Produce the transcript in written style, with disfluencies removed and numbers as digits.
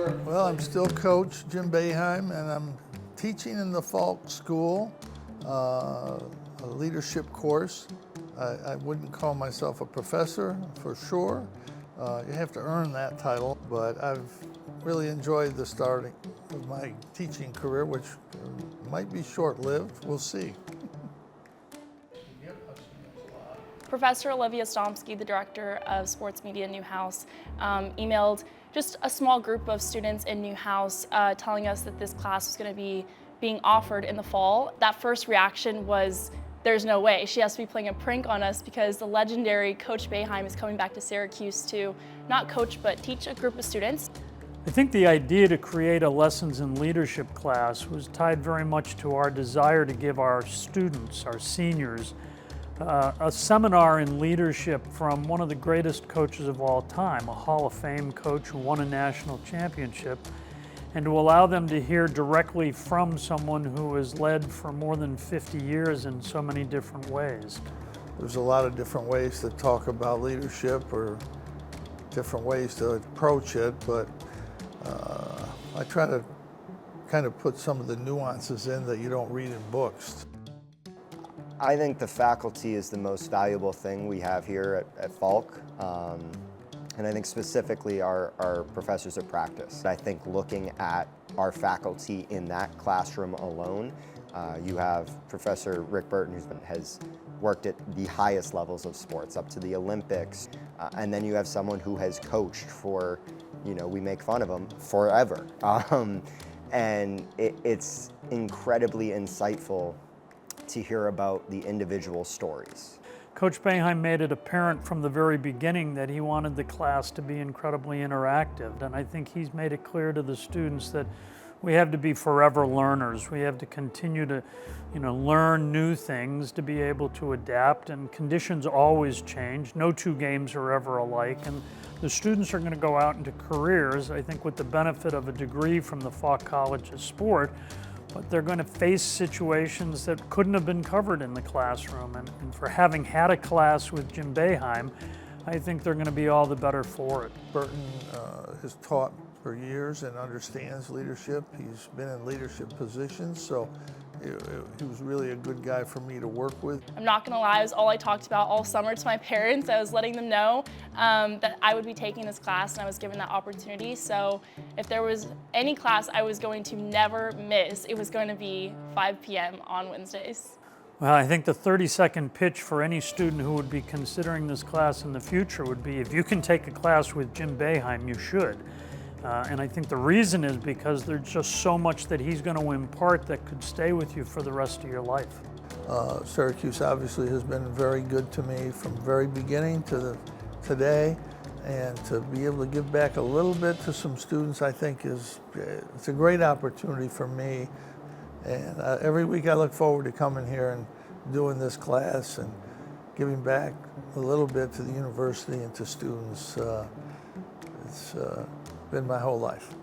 Well, I'm still Coach Jim Boeheim, and I'm teaching in the Falk School, a leadership course. I wouldn't call myself a professor for sure. You have to earn that title, but I've really enjoyed the starting of my teaching career, which might be short-lived. We'll see. Professor Olivia Stomsky, the director of sports media at Newhouse, emailed just a small group of students in Newhouse telling us that this class was going to be being offered in the fall. That first reaction was, there's no way. She has to be playing a prank on us because the legendary Coach Boeheim is coming back to Syracuse to not coach but teach a group of students. I think the idea to create a lessons in leadership class was tied very much to our desire to give our students, our seniors, a seminar in leadership from one of the greatest coaches of all time, a Hall of Fame coach who won a national championship, and to allow them to hear directly from someone who has led for more than 50 years in so many different ways. There's a lot of different ways to talk about leadership or different ways to approach it, but I try to kind of put some of the nuances in that you don't read in books. I think the faculty is the most valuable thing we have here at Falk. And I think specifically our professors of practice. I think looking at our faculty in that classroom alone, you have Professor Rick Burton, who has worked at the highest levels of sports, up to the Olympics. And then you have someone who has coached for, we make fun of him, forever. And it's incredibly insightful to hear about the individual stories. Coach Boeheim made it apparent from the very beginning that he wanted the class to be incredibly interactive, and I think he's made it clear to the students that we have to be forever learners. We have to continue to, learn new things, to be able to adapt, and conditions always change. No two games are ever alike, and the students are going to go out into careers, I think, with the benefit of a degree from the Falk College of Sport, but they're going to face situations that couldn't have been covered in the classroom. And for having had a class with Jim Boeheim, I think they're going to be all the better for it. Burton has taught for years and understands leadership. He's been in leadership positions, so he was really a good guy for me to work with. I'm not gonna lie, it was all I talked about all summer to my parents. I was letting them know that I would be taking this class and I was given that opportunity. So if there was any class I was going to never miss, it was going to be 5 p.m. on Wednesdays. Well, I think the 30-second pitch for any student who would be considering this class in the future would be, if you can take a class with Jim Boeheim, you should. And I think the reason is because there's just so much that he's going to impart that could stay with you for the rest of your life. Syracuse obviously has been very good to me from the very beginning to today, and to be able to give back a little bit to some students, I think it's a great opportunity for me. And every week I look forward to coming here and doing this class and giving back a little bit to the university and to students. It's been my whole life.